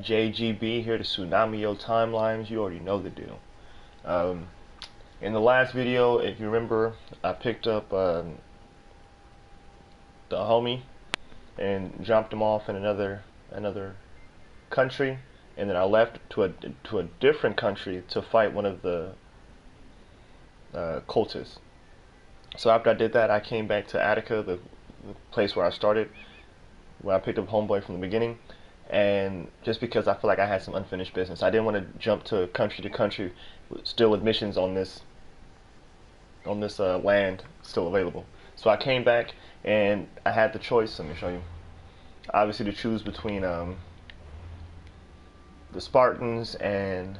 JGB here to Tsunami Yo Timelines. You already know the deal. In the last video, if you remember, I picked up the homie and dropped him off in another country, and then I left to a different country to fight one of the cultists. So after I did that, I came back to Attica, the place where I started, where I picked up Homeboy from the beginning. And just because I feel like I had some unfinished business, I didn't want to jump to country, still with missions on this land still available. So I came back and I had the choice. Let me show you. Obviously, to choose between the Spartans and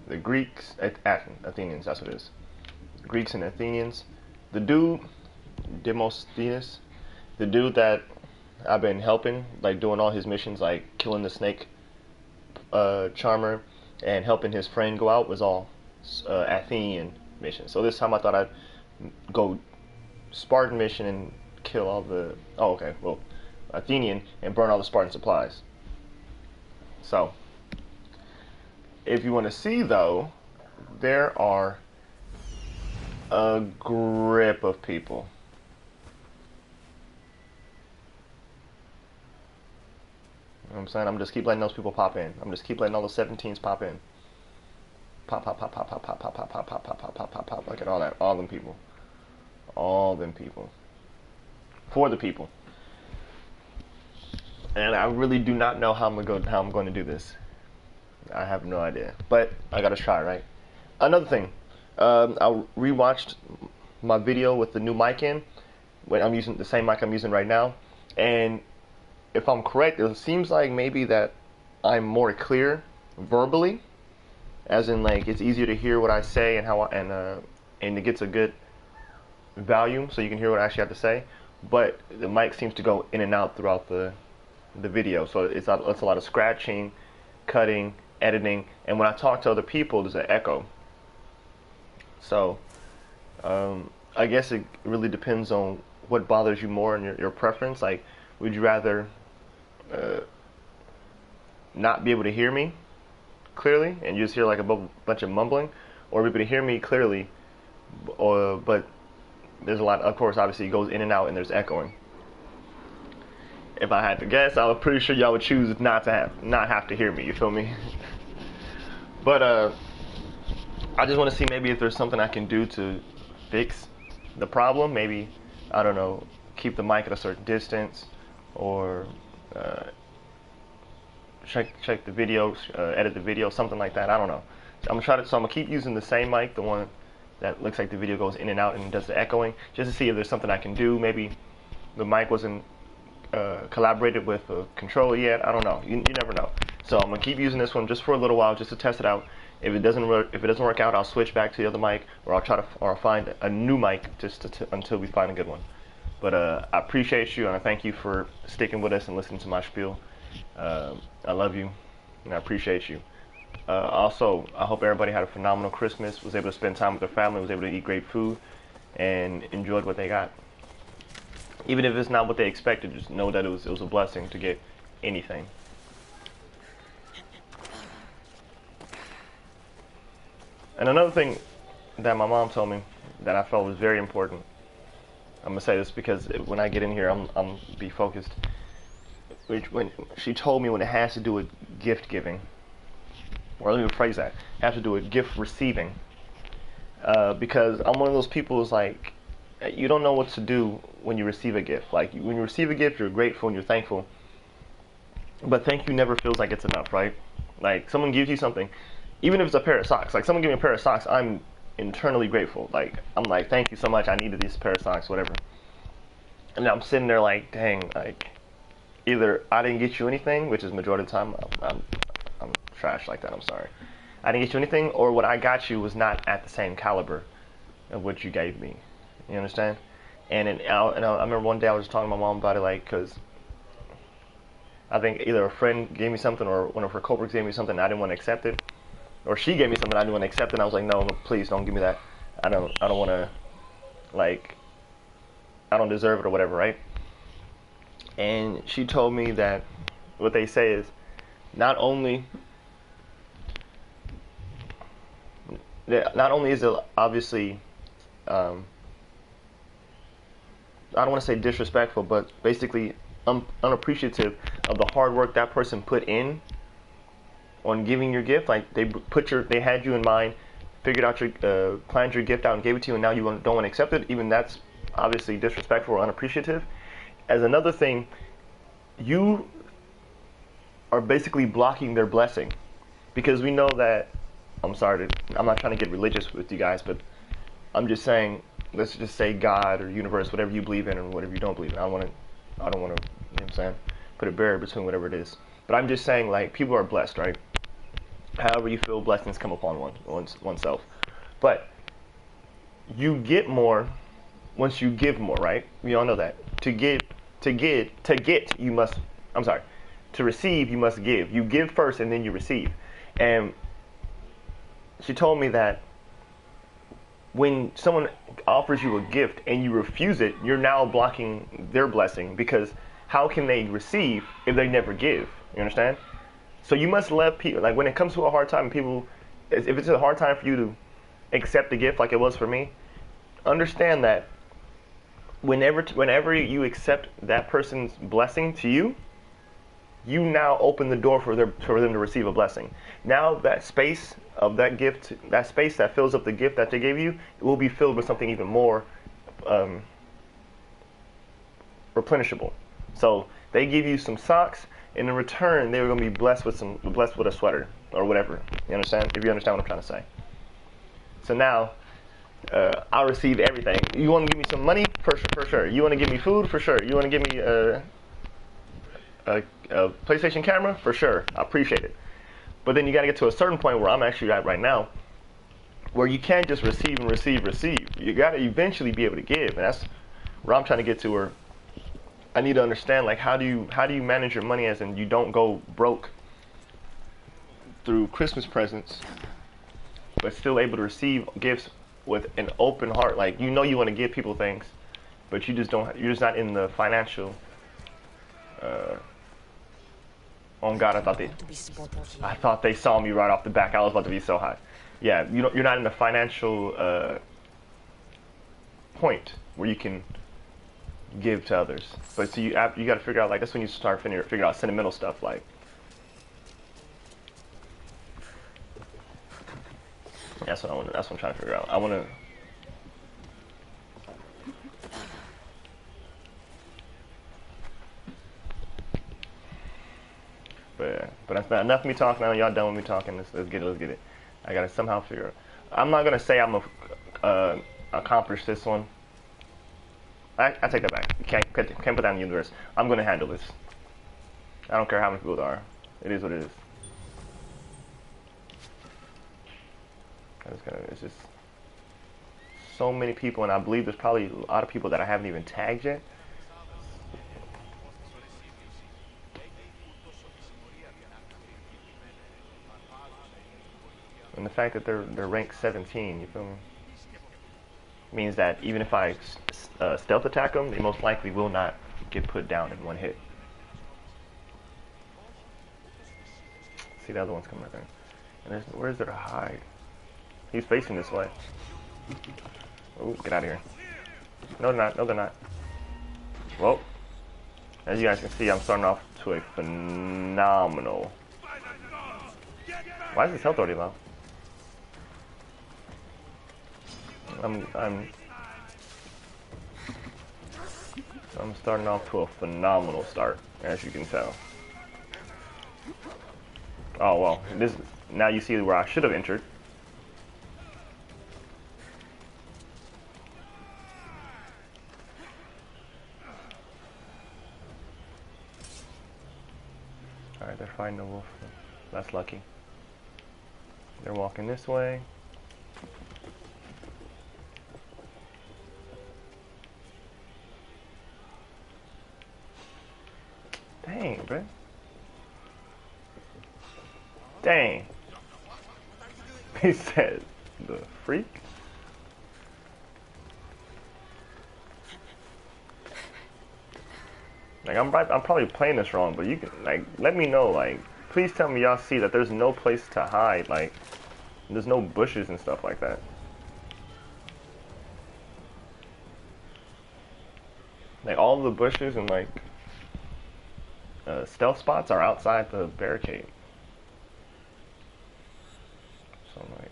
the Greeks, Athenians. That's what it is. Greeks and Athenians. The dude, Demosthenes, the dude that I've been helping, like doing all his missions, like killing the snake charmer and helping his friend go out, was all Athenian missions. So this time I thought I'd go Spartan mission and kill all the Athenian and burn all the Spartan supplies. So if you want to see though, there are a grip of people. You know what I'm saying? I'm just keep letting those people pop in. I'm just keep letting all the 17s pop in. Pop. Look at all that. All them people. All them people. For the people. And I really do not know how I'm going to do this. I have no idea. But I gotta try, right? Another thing. I rewatched my video with the new mic in. When I'm using the same mic I'm using right now. And if I'm correct, it seems like maybe that I'm more clear verbally, as in like it's easier to hear what I say and and it gets a good volume so you can hear what I actually have to say. But the mic seems to go in and out throughout the video, so it's a lot of scratching, cutting, editing, and when I talk to other people, there's an echo. So I guess it really depends on what bothers you more and your preference. Like, would you rather not be able to hear me clearly and you just hear like a bunch of mumbling, or be able to hear me clearly, but there's a lot, of course, obviously it goes in and out and there's echoing. If I had to guess, I was pretty sure y'all would choose not have to hear me, you feel me? But I just want to see maybe if there's something I can do to fix the problem. Maybe, I don't know, keep the mic at a certain distance, or check the video, edit the video, something like that. I don't know. I'm gonna keep using the same mic, the one that looks like the video goes in and out and does the echoing, just to see if there's something I can do. Maybe the mic wasn't collaborated with a controller yet. I don't know. You never know. So I'm gonna keep using this one just for a little while, just to test it out. If it doesn't work out, I'll switch back to the other mic, or I'll find a new mic until we find a good one. But I appreciate you, and I thank you for sticking with us and listening to my spiel. I love you, and I appreciate you. Also, I hope everybody had a phenomenal Christmas, was able to spend time with their family, was able to eat great food, and enjoyed what they got. Even if it's not what they expected, just know that it was a blessing to get anything. And another thing that my mom told me that I felt was very important. I'm gonna say this because when I get in here, I'm be focused. When she told me when it has to do with gift giving, or let me rephrase that, have to do with gift receiving, because I'm one of those people who's like, you don't know what to do when you receive a gift. Like, when you receive a gift, you're grateful and you're thankful, but thank you never feels like it's enough, right? Like, someone gives you something, even if it's a pair of socks. Like, someone give me a pair of socks, I'm internally grateful. Like, I'm like, thank you so much, I needed this pair of socks, whatever. And I'm sitting there like, dang, like, either I didn't get you anything, which is majority of the time, I'm trash like that, I'm sorry. I didn't get you anything, or what I got you was not at the same caliber of what you gave me. You understand? And I remember one day I was just talking to my mom about it, like, because I think either a friend gave me something or one of her coworkers gave me something and I didn't want to accept it, or she gave me something I didn't want to accept it, and I was like, no, please don't give me that. I don't want to, like, I don't deserve it or whatever, right? And she told me that what they say is, not only is it obviously, I don't want to say disrespectful, but basically unappreciative of the hard work that person put in on giving your gift. Like they had you in mind, figured out your, planned your gift out and gave it to you, and now you don't want to accept it. Even that's obviously disrespectful or unappreciative. As another thing, you are basically blocking their blessing, because we know that. I'm not trying to get religious with you guys, but I'm just saying, let's just say God or universe, whatever you believe in or whatever you don't believe in. I don't want to, you know what I'm saying, put a barrier between whatever it is. But I'm just saying, like, people are blessed, right? However you feel blessings come upon oneself. But you get more once you give more, right? We all know that. To receive, you must give. You give first and then you receive. And she told me that when someone offers you a gift and you refuse it, you're now blocking their blessing, because how can they receive if they never give? You understand? So you must let people, like, when it comes to a hard time, people, if it's a hard time for you to accept the gift like it was for me, understand that whenever you accept that person's blessing to you, you now open the door for them to receive a blessing. Now that space of that gift, that space that fills up the gift that they gave you, it will be filled with something even more replenishable. So they give you some socks, and in return, they were going to be blessed with a sweater or whatever. You understand? If you understand what I'm trying to say. So now, I'll receive everything. You want to give me some money? For sure. You want to give me food? For sure. You want to give me a PlayStation camera? For sure. I appreciate it. But then you got to get to a certain point where I'm actually at right now, where you can't just receive and receive. You got to eventually be able to give, and that's where I'm trying to get to. Where I need to understand, like, how do you manage your money, as in you don't go broke through Christmas presents, but still able to receive gifts with an open heart. Like, you know you want to give people things, but you just don't. You're just not in the financial. Oh God, I thought they saw me right off the back. I was about to be so hot. Yeah, you're not in the financial point where you can give to others. But so you got to figure out, like, that's when you start figure out sentimental stuff, like. That's what I'm trying to figure out. I want to. But that's not enough of me talking now. Y'all done with me talking. Let's get it. I gotta somehow figure it. I'm not gonna say I'm gonna accomplish this one. I take that back. You can't put that in the universe. I'm gonna handle this. I don't care how many people there are. It is what it is. It's just so many people, and I believe there's probably a lot of people that I haven't even tagged yet. And the fact that they're ranked 17, you feel me, means that even if I stealth attack them, they most likely will not get put down in one hit. See, the other one's coming right there. And where's there to hide? He's facing this way. Oh, get out of here. No, they're not. No, they're not. Well, as you guys can see, I'm starting off to a phenomenal. Why is his health already low? I'm starting off to a phenomenal start, as you can tell. Oh well, now you see where I should have entered. Alright, they're fighting the wolf. That's lucky. They're walking this way. Dang, bro. Dang. He said, the freak? Like, I'm probably playing this wrong, but you can, like, let me know, like, Please tell me y'all see that there's no place to hide. Like, there's no bushes and stuff like that. Like, all the bushes and, like, stealth spots are outside the barricade. So I'm like...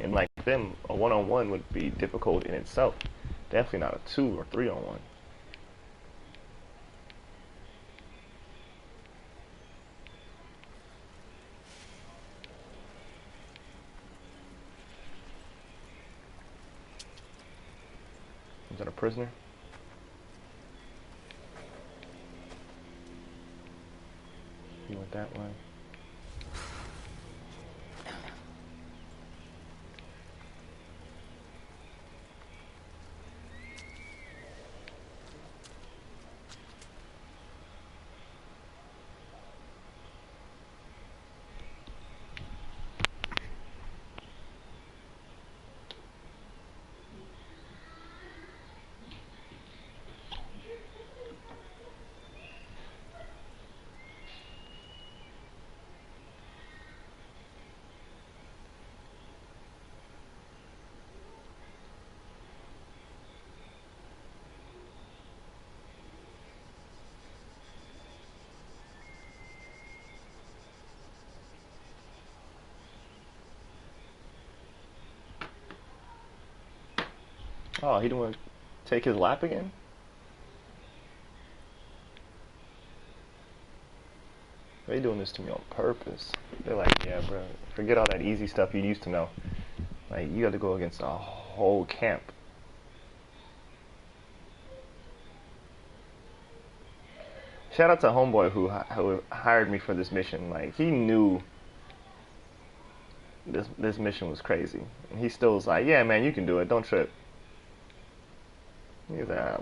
And like them, a one-on-one would be difficult in itself. Definitely not a 2 or 3-on-1. Is that a prisoner? He went that way. Oh, he didn't want to take his lap again? They doing this to me on purpose. They're like, yeah, bro, forget all that easy stuff you used to know. Like, you got to go against a whole camp. Shout out to homeboy who hired me for this mission. Like, he knew this mission was crazy, and he still was like, yeah, man, you can do it. Don't trip. He's like,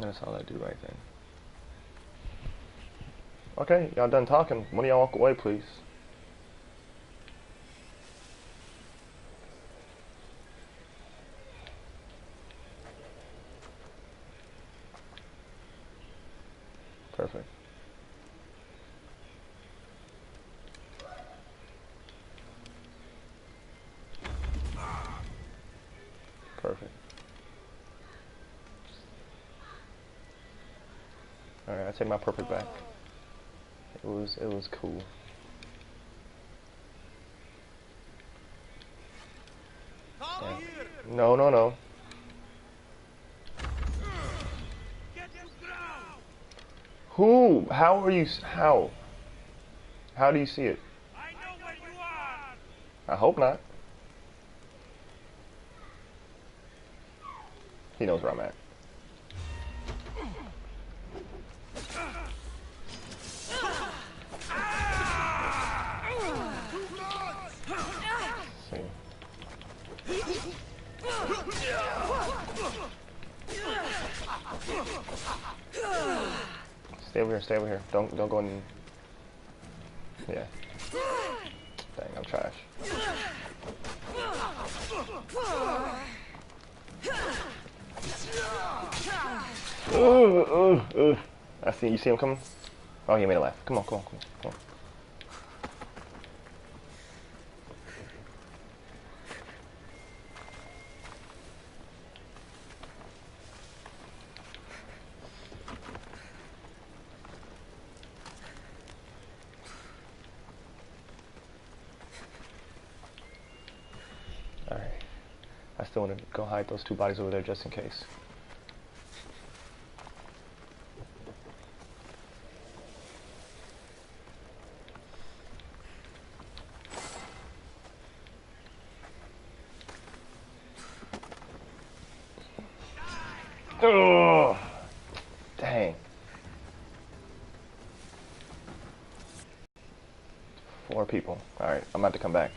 that's all I do right then. Okay, y'all done talking. One of y'all walk away, please. Perfect. Perfect. Alright, I take my perfect back. It was cool. Yeah. No. Who? How are you? How? How do you see it? I know where you are. I hope not. He knows where I'm at. Stay over here. Don't go in. Yeah. Dang, I'm trash. I see. You see him coming? Oh, he made a laugh. Come on. Alright. I still want to go hide those 2 bodies over there just in case. Oh, dang. 4 people. Alright, I'm about to come back.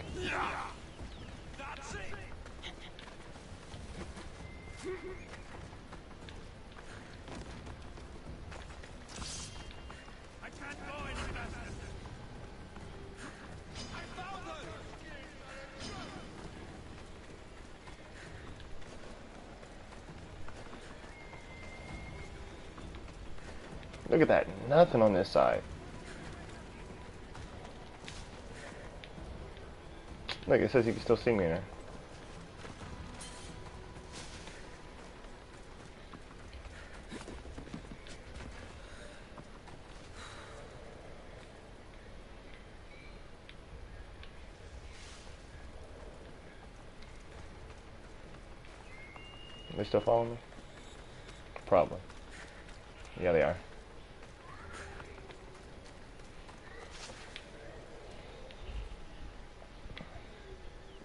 I can't go any faster. I found her! Look at that. Nothing on this side. Look, it says you can still see me in there. Are they still following me? Probably. Yeah, they are.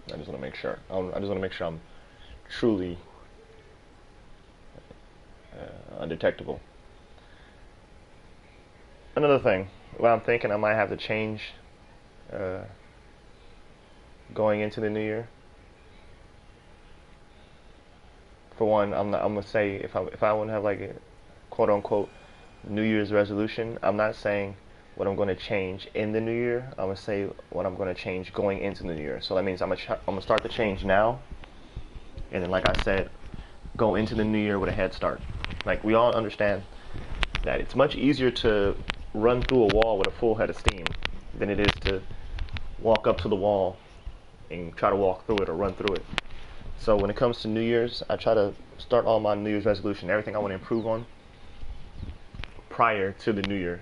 I just want to make sure. I just want to make sure I'm truly undetectable. Another thing, what I'm thinking I might have to change going into the new year. For one, I'm gonna say if I want to have like a quote unquote New Year's resolution, I'm not saying what I'm going to change in the new year. I'm going to say what I'm going to change going into the new year. So that means I'm going to start the change now. And then, like I said, go into the new year with a head start. Like, we all understand that it's much easier to run through a wall with a full head of steam than it is to walk up to the wall and try to walk through it or run through it. So when it comes to New Year's, I try to start all my New Year's resolution, everything I want to improve on prior to the new year.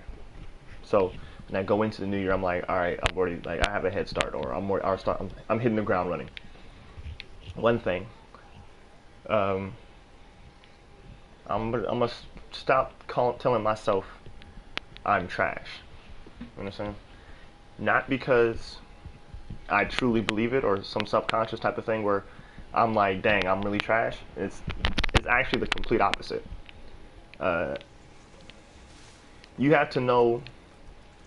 So when I go into the new year, I'm like, all right, I'm already like I have a head start, or I'm hitting the ground running. One thing, I'm gonna stop telling myself I'm trash. You understand? Not because I truly believe it or some subconscious type of thing where I'm like, dang, I'm really trash. It's actually the complete opposite. You have to know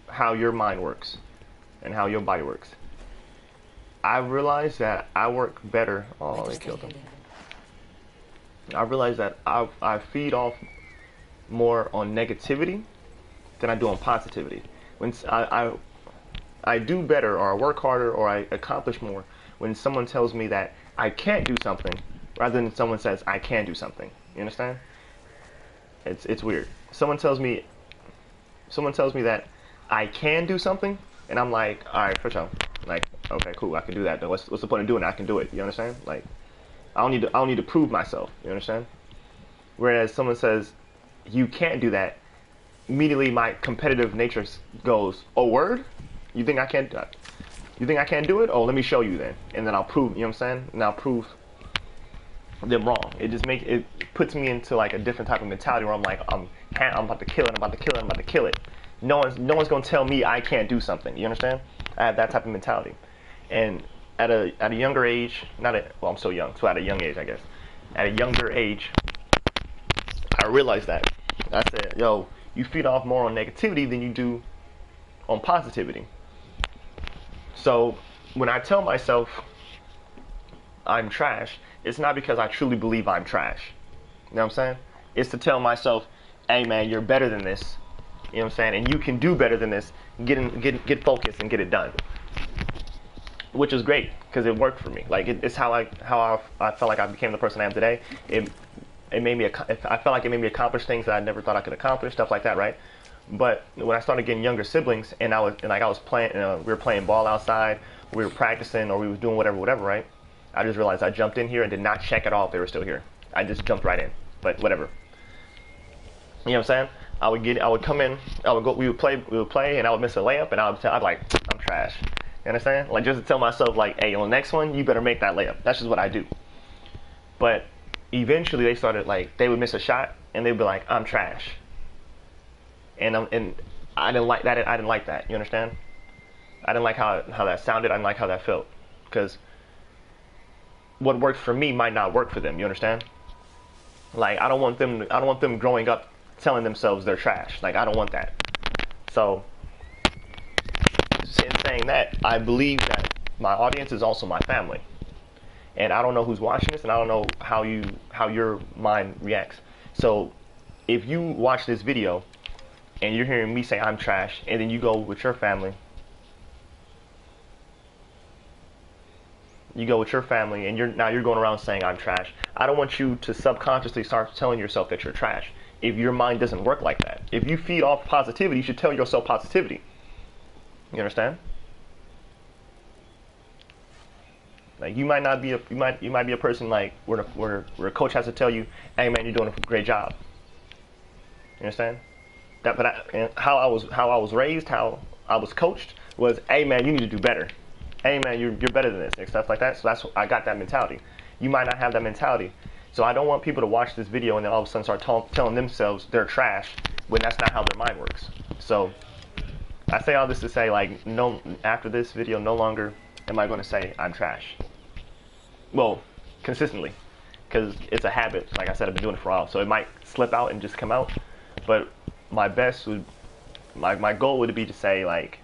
how your mind works and how your body works. I realized that I work better. Oh, they killed him. I realized that I feed off more on negativity than I do on positivity. When I do better, or I work harder, or I accomplish more when someone tells me that I can't do something rather than someone says I can do something. You understand? It's weird. Someone tells me that I can do something, and I'm like, all right, for sure. Like, okay, cool, I can do that. Though. What's the point of doing it? I can do it. You understand? Like, I don't need to prove myself. You understand? Whereas someone says you can't do that, immediately my competitive nature goes, oh, word? You think I can't? You think I can't do it? Oh, let me show you then, and then I'll prove. You know what I'm saying? And I'll prove them wrong. It puts me into like a different type of mentality where I'm like, I'm about to kill it. I'm about to kill it. I'm about to kill it. No one's gonna tell me I can't do something. You understand? I have that type of mentality, and at a younger age, I'm still young, so at a young age, I guess. At a younger age, I realized that. I said, yo, you feed off more on negativity than you do on positivity. So when I tell myself I'm trash, it's not because I truly believe I'm trash. You know what I'm saying? It's to tell myself, hey man, you're better than this. You know what I'm saying? And you can do better than this. Get focused and get it done. Which is great because it worked for me. Like it's how I felt like I became the person I am today. It made me. I felt like it made me accomplish things that I never thought I could accomplish. Stuff like that, right? But when I started getting younger siblings, and I was playing, we were playing ball outside, we were practicing, or we was doing whatever, right? I just realized I jumped in here and did not check at all if they were still here. I just jumped right in. But whatever. You know what I'm saying? I would come in, we would play, and I would miss a layup, and I'd like, I'm trash. You understand? Like, just to tell myself, like, hey, on the next one, you better make that layup. That's just what I do. But eventually, they started, like, they would miss a shot, and they'd be like, I'm trash. And I didn't like that. I didn't like that. You understand? I didn't like how that sounded. I didn't like how that felt. Because what worked for me might not work for them. You understand? Like, I don't want them growing up telling themselves they're trash. Like, I don't want that. So, in saying that, I believe that my audience is also my family. and I don't know who's watching this, and I don't know how your mind reacts. So if you watch this video and you're hearing me say I'm trash, and then you go with your family, and you're going around saying I'm trash. I don't want you to subconsciously start telling yourself that you're trash. If your mind doesn't work like that, if you feed off positivity, you should tell yourself positivity. You understand? Like you might not be you might be a person like where a coach has to tell you, hey man, you're doing a great job. You understand? And how I was raised, how I was coached was, hey man, you need to do better. Hey man, you're better than this and stuff like that. So I got that mentality. You might not have that mentality. So I don't want people to watch this video and then all of a sudden start telling themselves they're trash when that's not how their mind works. So I say all this to say, like, no, after this video, no longer am I going to say I'm trash. Well, consistently, because it's a habit. Like I said, I've been doing it for a while, so it might slip out and just come out. But my goal would be to say, like,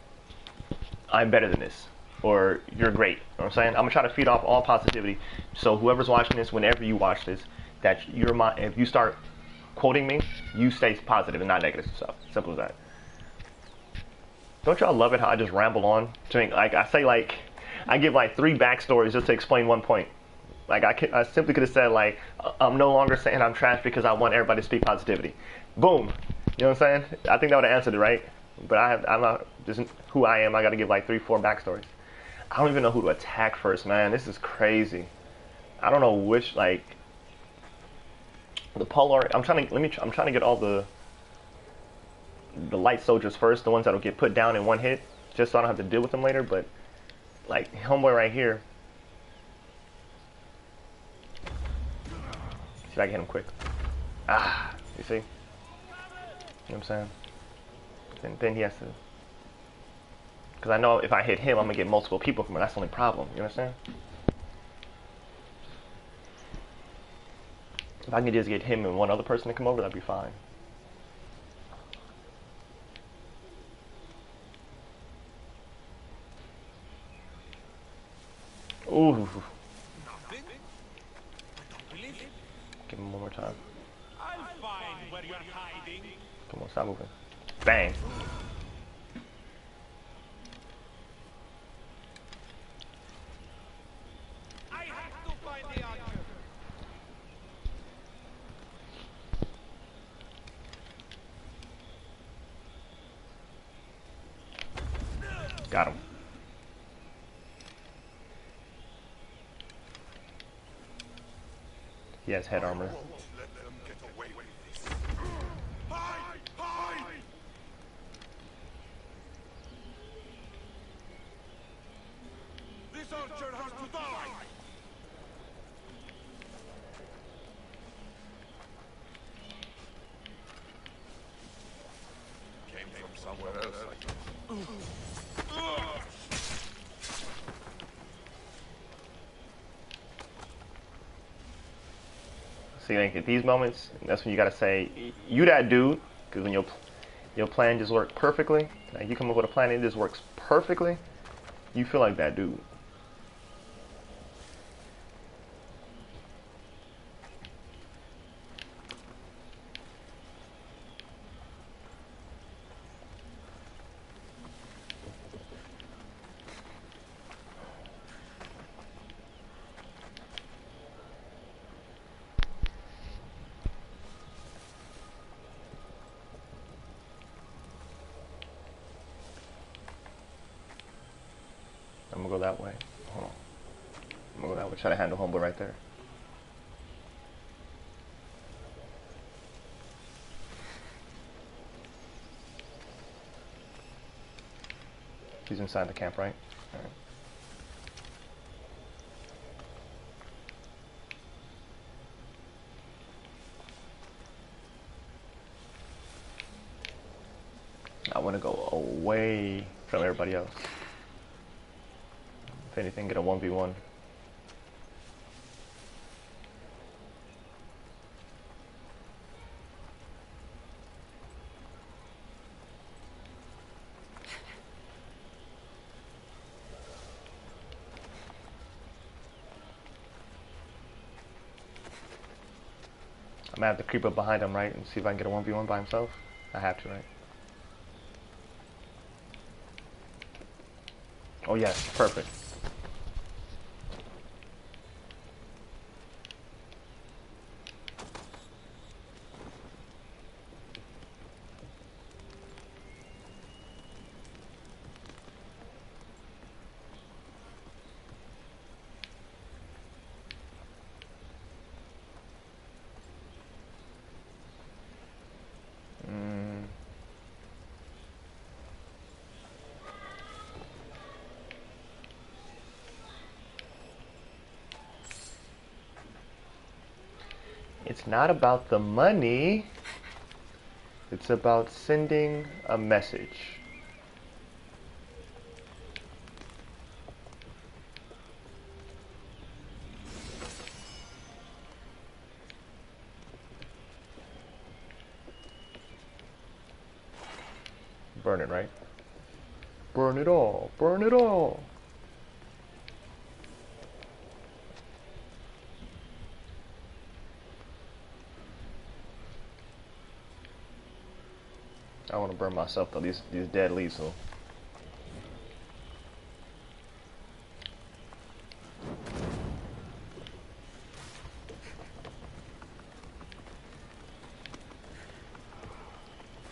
I'm better than this, or you're great. You know what I'm saying? I'm gonna try to feed off all positivity. So whoever's watching this, whenever you watch this, that if you start quoting me, you stay positive and not negative stuff. Simple as that. Don't y'all love it how I just ramble on? I give like 3 backstories just to explain one point. Like I simply could have said like, I'm no longer saying I'm trash because I want everybody to speak positivity. Boom. You know what I'm saying? I think that would have answered it, right? But I'm not just who I am. I got to give like 3, 4 backstories. I don't even know who to attack first, man. This is crazy. I don't know which like the polar. I'm trying to get all the light soldiers first, the ones that'll get put down in one hit, just so I don't have to deal with them later. But like homeboy right here. See if I can hit him quick. Ah, you see? You know what I'm saying? And then he has to, because I know if I hit him, I'm gonna get multiple people from it. That's the only problem. You understand? If I can just get him and one other person to come over, that'd be fine. Ooh. Give him one more time. I'll find where you're hiding. Come on, stop moving. Bang. I have to find the archer. Got him. He has head armor. This archer has to die. Came from somewhere else. See, like at these moments, that's when you gotta say, "You that dude," because when your plan just worked perfectly, like you come up with a plan and it just works perfectly, you feel like that dude. I'm gonna go that way. Hold on. I'm gonna go that way. Try to handle homeboy right there. He's inside the camp, right? All right. I want to go away from everybody else. If anything, get a 1v1. gonna have to creep up behind him, right, and see if I can get a 1v1 by himself. I have to, right? Oh yes, perfect. It's not about the money. It's about sending a message. Burn it, right? Burn it all. Burn it all. I want to burn myself though. These dead leaves though.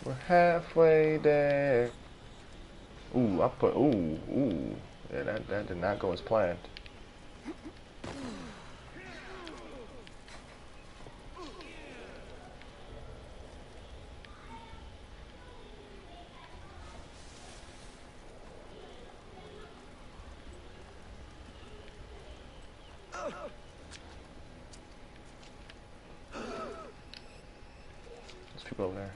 We're halfway there. Ooh, I put ooh. Yeah, that did not go as planned. There's people over there.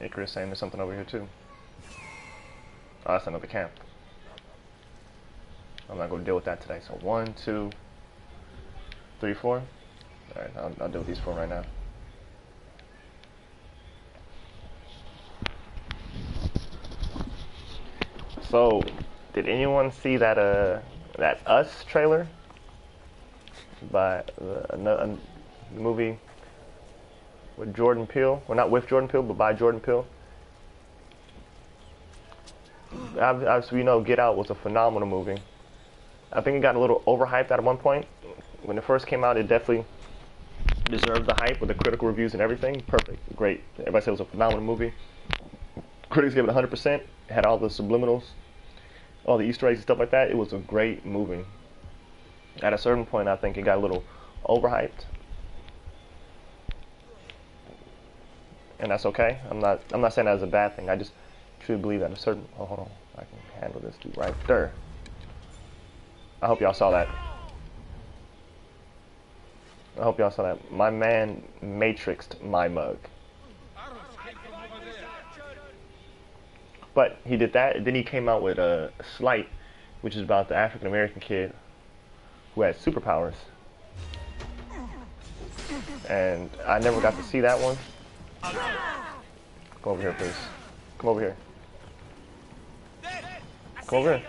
Icarus saying there's something over here too. Oh, that's another camp. I'm not gonna deal with that today. So 1, 2, 3, 4. All right, I'll deal with these 4 right now. So, did anyone see that that Us trailer by the movie with Jordan Peele? Well, not with Jordan Peele, but by Jordan Peele. As we know, Get Out was a phenomenal movie. I think it got a little overhyped at one point. When it first came out, it definitely deserved the hype with the critical reviews and everything. Perfect, great. Everybody said it was a phenomenal movie. Critics gave it 100%. It had all the subliminals, all the Easter eggs and stuff like that. It was a great movie. At a certain point, I think it got a little overhyped, and that's okay. I'm not saying that as a bad thing. I just truly believe that a certain. Oh, hold on, I can handle this dude right there. I hope y'all saw that. I hope y'all saw that. My man matrixed my mug. But he did that, and then he came out with a Slight, which is about the African American kid who has superpowers. And I never got to see that one. Come over here, please. Come over here. Come over here.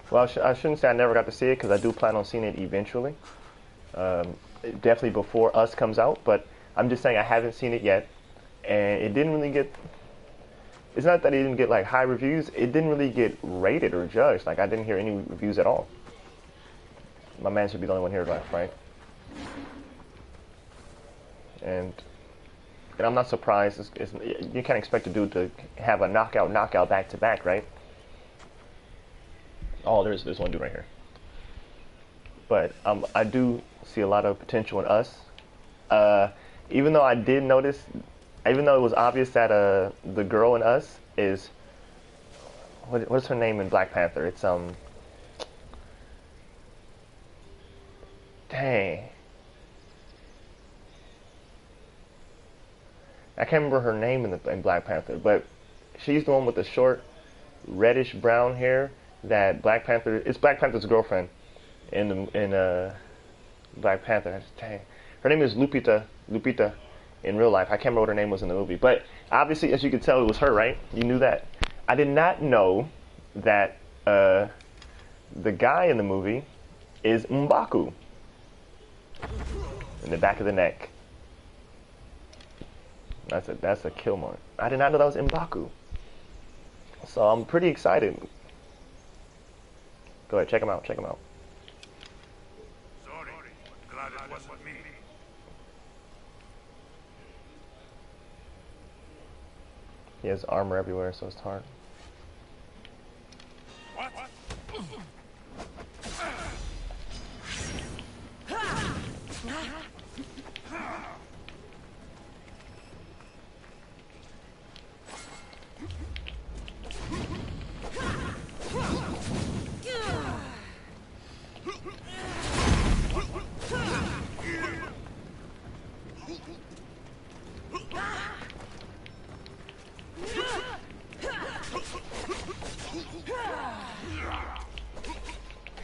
Well, I shouldn't say I never got to see it, because I do plan on seeing it eventually. Definitely before Us comes out, but I'm just saying I haven't seen it yet. And it didn't really get... It's not that it didn't get like high reviews, it didn't really get rated or judged. Like, I didn't hear any reviews at all. My man should be the only one here left, right? And I'm not surprised. You can't expect a dude to have a knockout back-to-back, right? Oh, there's one dude right here. But I do see a lot of potential in Us. Even though I did notice, even though it was obvious that the girl in Us is, what's her name in Black Panther? It's dang. I can't remember her name in Black Panther, but she's the one with the short, reddish brown hair that Black Panther. It's Black Panther's girlfriend in Black Panther. Dang. Her name is Lupita. Lupita in real life. I can't remember what her name was in the movie, but obviously, as you could tell, it was her, right? You knew that. I did not know that the guy in the movie is M'Baku in the back of the neck. That's a kill mark. I did not know that was M'Baku. So I'm pretty excited. Go ahead, check him out. Check him out. Sorry, glad it wasn't me. He has armor everywhere, so it's hard. What?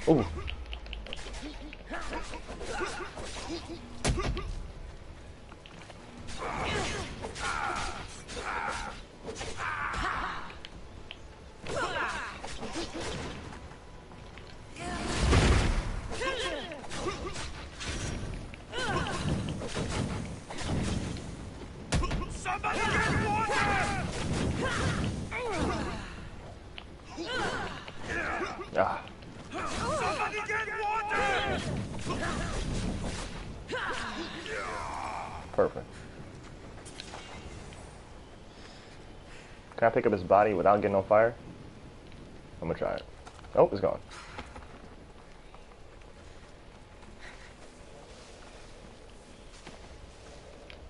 Ooh. Somebody get water! Ah. Somebody get water! Perfect. Can I pick up his body without getting on fire? I'm gonna try it. Oh, it's gone.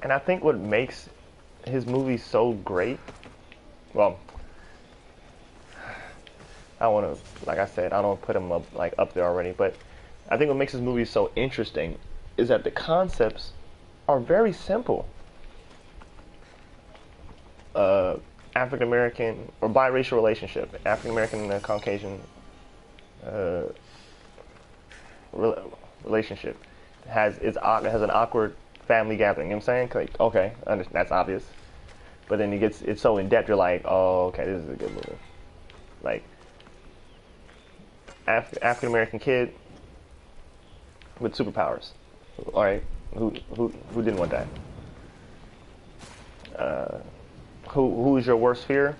And I think what makes his movies so great, well, I don't want to, like I said, I don't put him up there already, but I think what makes his movies so interesting is that the concepts are very simple. African American or biracial relationship, African American and Caucasian relationship has an awkward family gathering. You know what I'm saying? Like, okay, that's obvious. But then it's so in depth. You're like, oh, okay, this is a good movie. Like African American kid with superpowers. All right, who didn't want that? Who is your worst fear?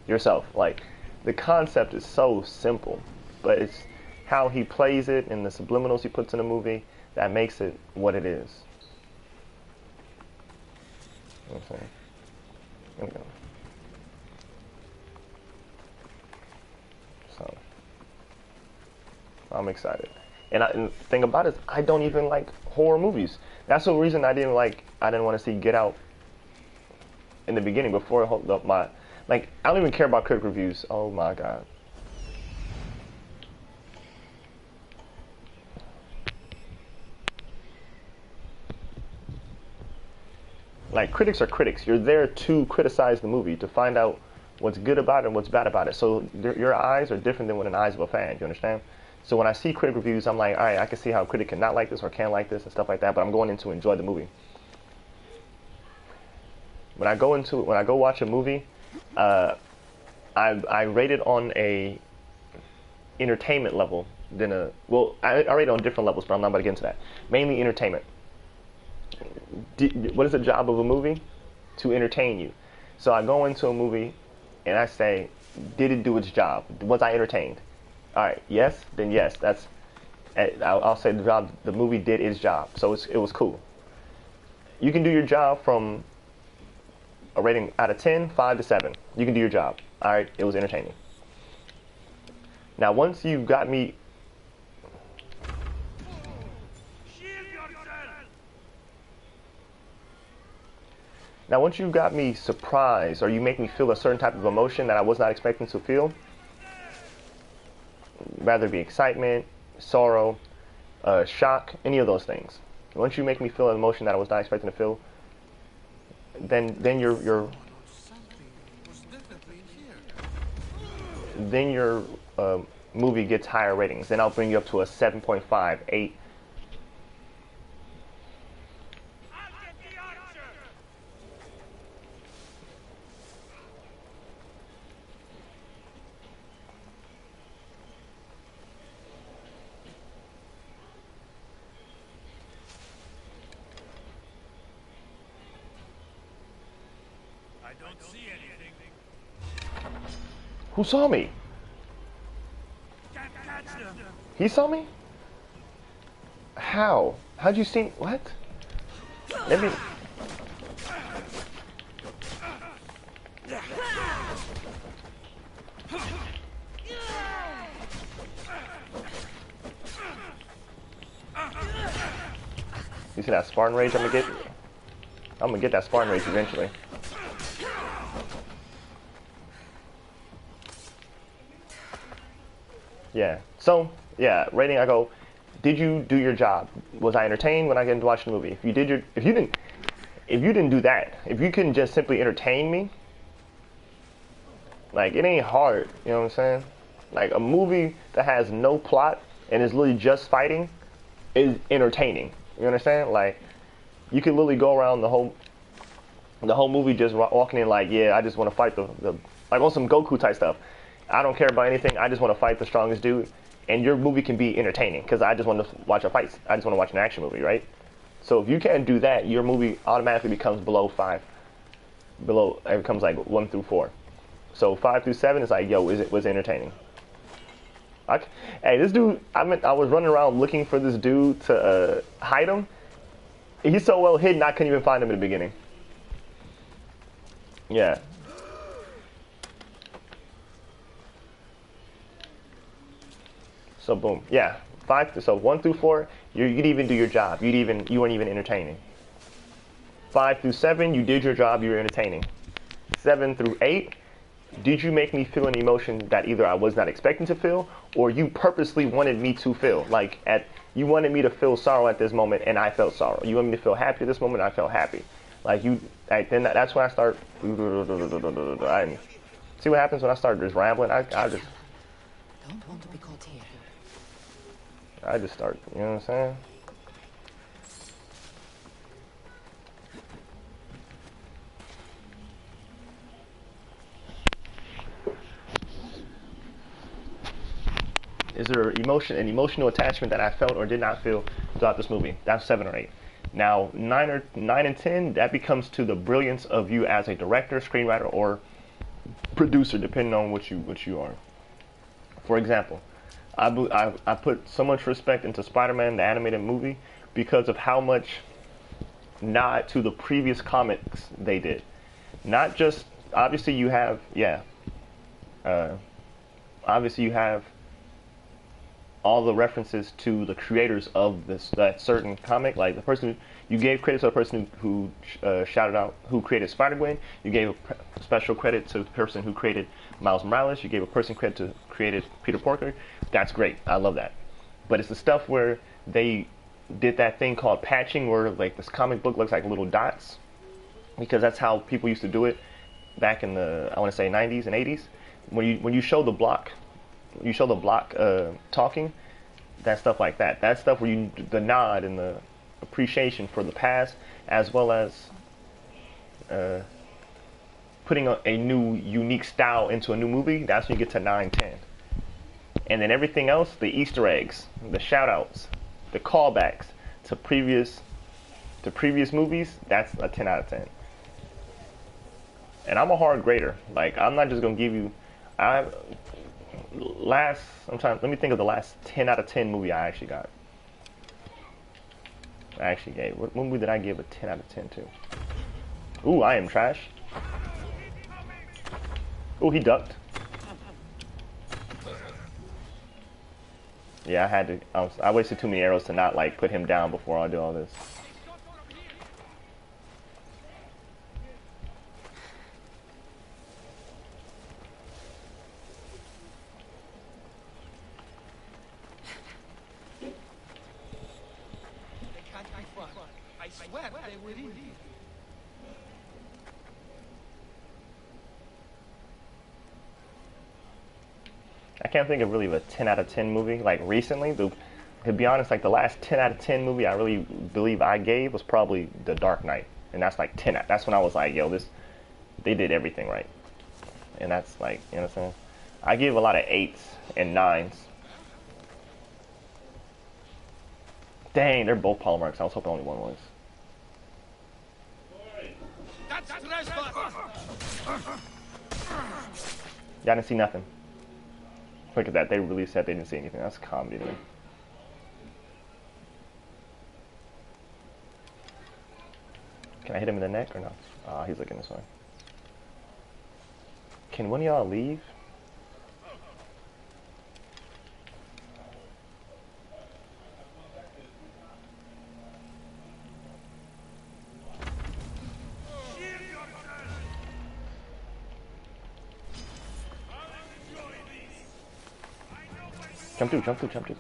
Yourself. Like, the concept is so simple, but it's how he plays it and the subliminals he puts in the movie that makes it what it is. You know what I'm saying? There we go. So, I'm excited. And the thing about it is, I don't even like horror movies. That's the reason I didn't want to see Get Out in the beginning before I hooked up my, like, I don't even care about critic reviews. Oh my god. Like, critics are critics. You're there to criticize the movie, to find out what's good about it and what's bad about it. So your eyes are different than what an eyes of a fan. You understand? So when I see critic reviews, I'm like, all right, I can see how a critic can not like this or can like this and stuff like that. But I'm going in to enjoy the movie. When I go watch a movie, I rate it on a entertainment level than I rate it on different levels, but I'm not about to get into that. Mainly entertainment. What is the job of a movie? To entertain you. So I go into a movie and I say, did it do its job? Was I entertained? All right, yes, then yes. I'll say the movie did its job, so it was cool. You can do your job from a rating out of 10, 5 to 7. You can do your job. All right, it was entertaining. Now, once you got me, once you got me surprised, or you make me feel a certain type of emotion that I was not expecting to feel, whether it be excitement, sorrow, shock, any of those things. Once you make me feel an emotion that I was not expecting to feel, then your movie gets higher ratings. Then I'll bring you up to a 7.5, 8. I'll get the archer! I don't see anything. Who saw me? Can't catch them. He saw me? How? How'd you see? What? Let me. You see that Spartan rage I'm gonna get? I'm gonna get that Spartan rage eventually. Yeah. So, yeah, rating I go, did you do your job? Was I entertained when I get to watch the movie? If you didn't do that, if you couldn't just simply entertain me, like it ain't hard, you know what I'm saying? Like a movie that has no plot and is literally just fighting is entertaining. You understand? Like you could literally go around the whole movie just walking in like, yeah, I just want to fight the like on some Goku type stuff. I don't care about anything. I just want to fight the strongest dude. And your movie can be entertaining because I just want to watch a fight. I just want to watch an action movie, right? So if you can't do that, your movie automatically becomes below 5. Below, it becomes like 1 through 4. So 5 through 7 is like, yo, was it entertaining? Hey, this dude, I was running around looking for this dude to hide him. He's so well hidden, I couldn't even find him in the beginning. Yeah. So boom, yeah. 1 through 4, you'd even do your job. You weren't even entertaining. 5 through 7, you did your job. You were entertaining. 7 through 8, did you make me feel an emotion that either I was not expecting to feel, or you purposely wanted me to feel? Like you wanted me to feel sorrow at this moment, and I felt sorrow. You want me to feel happy at this moment, and I felt happy. Then that's when I start. See what happens when I start just rambling. I just. Don't want to be caught here. I just start, you know what I'm saying? Is there an emotional attachment that I felt or did not feel throughout this movie? That's 7 or 8. Now, 9 and 10, that becomes to the brilliance of you as a director, screenwriter, or producer, depending on what you are. For example, I put so much respect into Spider-Man, the animated movie, because of how much nod to the previous comics they did. Not just, obviously you have, obviously you have all the references to the creators of that certain comic, like the person you gave credit to the person who shouted out who created Spider-Gwen. You gave a special credit to the person who created Miles Morales. You gave a person credit to created Peter Parker. That's great. I love that. But it's the stuff where they did that thing called patching, where like this comic book looks like little dots, because that's how people used to do it back in the, I want to say, 90s and 80s. When you show the block. You show the block talking, that stuff like that. That stuff where the nod and the appreciation for the past, as well as putting a new unique style into a new movie. That's when you get to 9, 10. And then everything else, the Easter eggs, the shout outs, the callbacks to previous movies, that's a 10 out of 10. And I'm a hard grader. Like, I'm not just gonna give you let me think of the last 10 out of 10 movie I actually got. What movie did I give a 10 out of 10 to? Ooh, I am trash. Ooh, he ducked. Yeah, I had to, I wasted too many arrows to not like put him down before I do all this. I swear they will leave. I can't think of really a 10 out of 10 movie like recently. To be honest, like the last 10 out of 10 movie I really believe I gave was probably The Dark Knight, and that's like 10. That's when I was like, yo, they did everything right, and that's like, you know what I'm saying? I give a lot of 8s and 9s. Dang, they're both polymarks. I was hoping only one was. Y'all didn't see nothing. Look at that. They really said they didn't see anything. That's comedy to me. Can I hit him in the neck or no? Ah, he's looking this way. Can one of y'all leave? Jump through, jump through, jump through.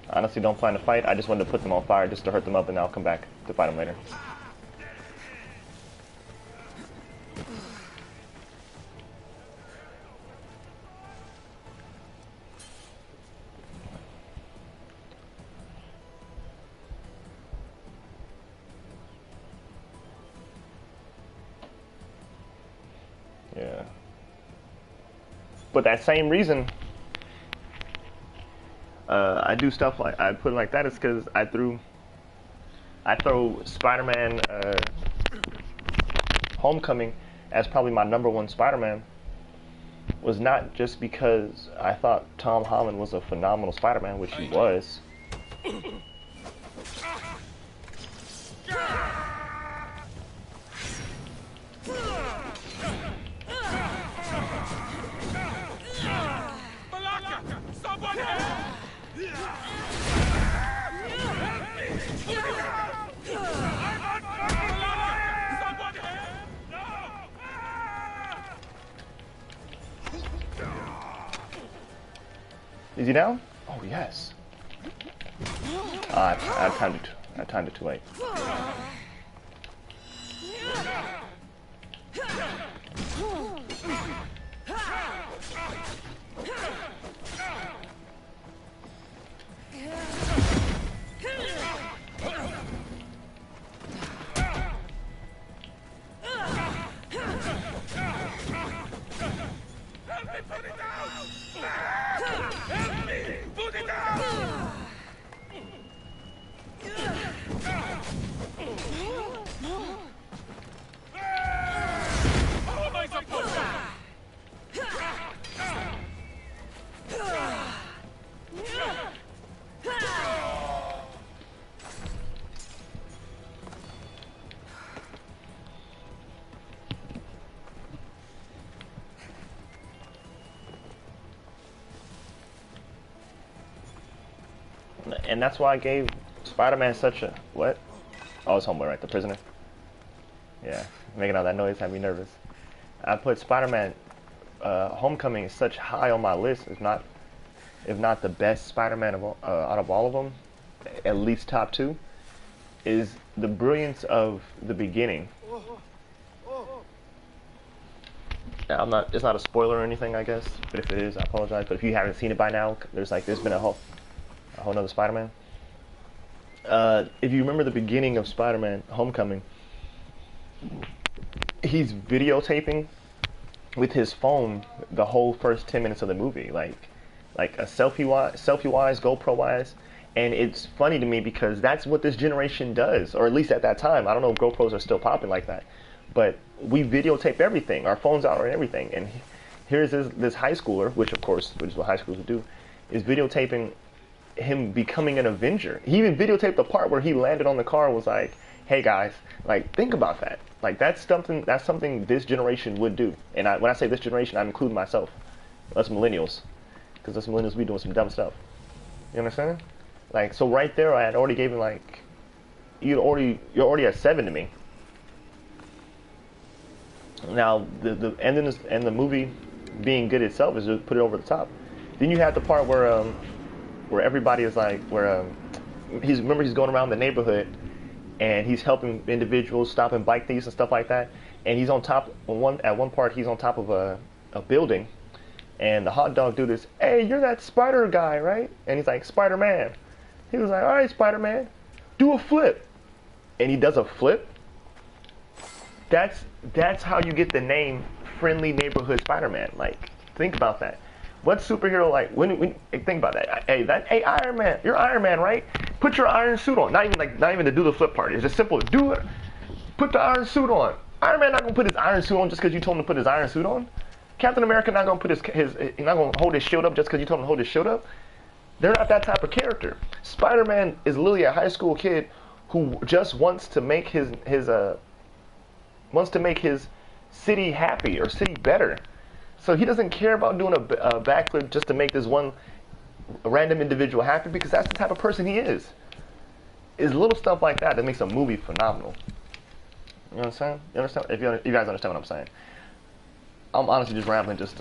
Honestly, don't plan to fight. I just wanted to put them on fire just to hurt them up, and I'll come back to fight them later. Yeah. But that same reason I do stuff like I put it like that is because I throw Spider-Man Homecoming as probably my #1 Spider-Man was not just because I thought Tom Holland was a phenomenal Spider-Man, which he was. Is he down? Oh yes. I timed it too late. And that's why I gave Spider-Man such a... What? Oh, it's Homeboy, right? The prisoner. Yeah, making all that noise had me nervous. I put Spider-Man Homecoming is such high on my list, if not the best Spider-Man out of all of them, at least top 2, is the brilliance of the beginning. Now, it's not a spoiler or anything, I guess, but if it is, I apologize. But if you haven't seen it by now, there's been a whole nother Spider-Man. If you remember the beginning of Spider-Man Homecoming, he's videotaping with his phone the whole first 10 minutes of the movie, like a selfie-wise, GoPro-wise, and it's funny to me because that's what this generation does, or at least at that time. I don't know if GoPros are still popping like that, but we videotape everything. Our phones out and everything, and here's this high schooler, which is what high schoolers do, is videotaping him becoming an Avenger. He even videotaped the part where he landed on the car and was like, hey guys, like, think about that. Like, that's something this generation would do. And when I say this generation, I'm including myself. Us millennials. Because us millennials be doing some dumb stuff. You understand? Like, so right there, I had already gave him, like, you're already at 7 to me. Now the ending and the movie being good itself is just put it over the top. Then you have the part where everybody is like he's going around the neighborhood and he's helping individuals, stopping bike thieves and stuff like that. And he's on top at one part he's on top of a building, and the hot dog dude is, hey, you're that Spider guy, right? And he's like, Spider-Man. He was like, all right, Spider-Man, do a flip. And he does a flip. That's how you get the name Friendly Neighborhood Spider-Man. Like, think about that. What superhero, like, when think about that. Hey, Iron Man, you're Iron Man, right? Put your iron suit on. Not even to do the flip part. It's just simple. Do it. Put the iron suit on. Iron Man not gonna put his iron suit on just because you told him to put his iron suit on. Captain America not gonna put he's not gonna hold his shield up just because you told him to hold his shield up. They're not that type of character. Spider-Man is literally a high school kid who just wants to make his city happy or city better. So he doesn't care about doing a backflip just to make this one random individual happy, because that's the type of person he is. It's little stuff like that makes a movie phenomenal. You understand? You understand? If you guys understand what I'm saying. I'm honestly just rambling just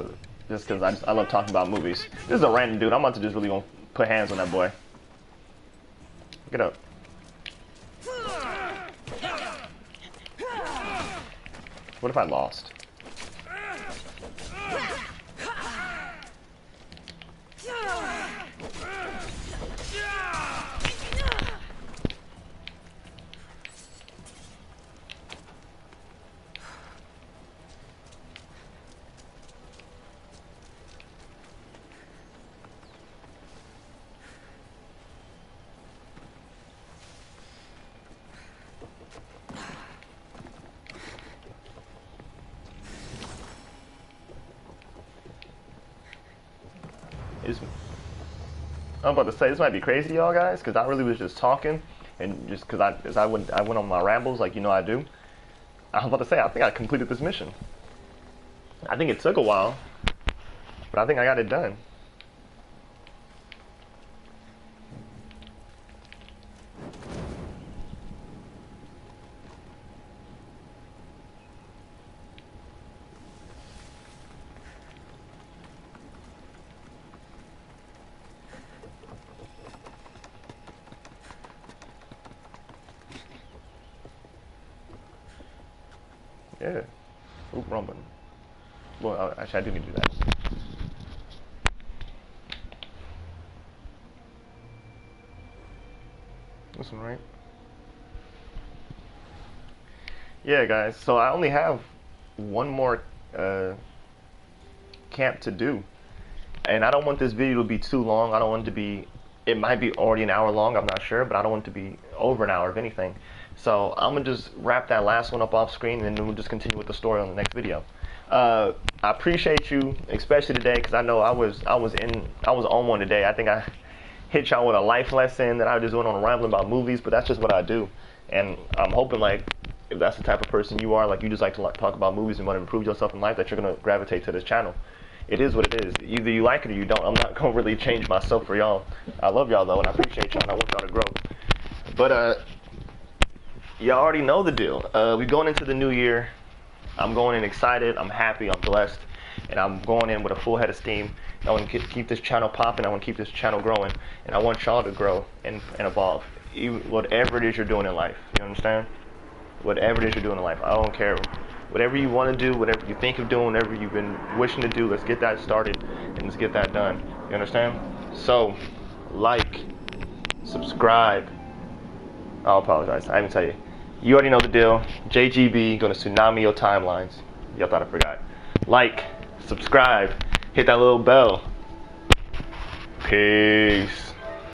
because I love talking about movies. This is a random dude. I'm about to just really gonna put hands on that boy. Get up. What if I lost? I'm about to say, this might be crazy to y'all guys, because I really was just talking, and just because I went on my rambles like I do. I was about to say, I think I completed this mission. I think it took a while, but I think I got it done. Yeah. Oop, wrong button. Well, actually, I do need to do that. This one, right? Yeah, guys. So I only have one more camp to do, and I don't want this video to be too long. I don't want it to be. It might be already an hour long. I'm not sure, but I don't want it to be over an hour, if anything. So I'm gonna just wrap that last one up off screen, and then we'll just continue with the story on the next video. I appreciate you, especially today, because I know I was on one today. I think I hit y'all with a life lesson that I just went on rambling about movies, but that's just what I do. And I'm hoping, like, if that's the type of person you are, like you just like to talk about movies and want to improve yourself in life, that you're gonna gravitate to this channel. It is what it is. Either you like it or you don't. I'm not gonna really change myself for y'all. I love y'all though, and I appreciate y'all, and I want y'all to grow. But y'all already know the deal. We're going into the new year. I'm going in excited. I'm happy. I'm blessed. And I'm going in with a full head of steam. I want to keep this channel popping. I want to keep this channel growing. And I want y'all to grow and evolve. Whatever it is you're doing in life. You understand? Whatever it is you're doing in life. I don't care. Whatever you want to do, whatever you think of doing, whatever you've been wishing to do, let's get that started and let's get that done. You understand? So, like, subscribe. I'll apologize. I didn't tell you. You already know the deal. JGB, gonna tsunami your timelines. Y'all thought I forgot. Like, subscribe, hit that little bell. Peace.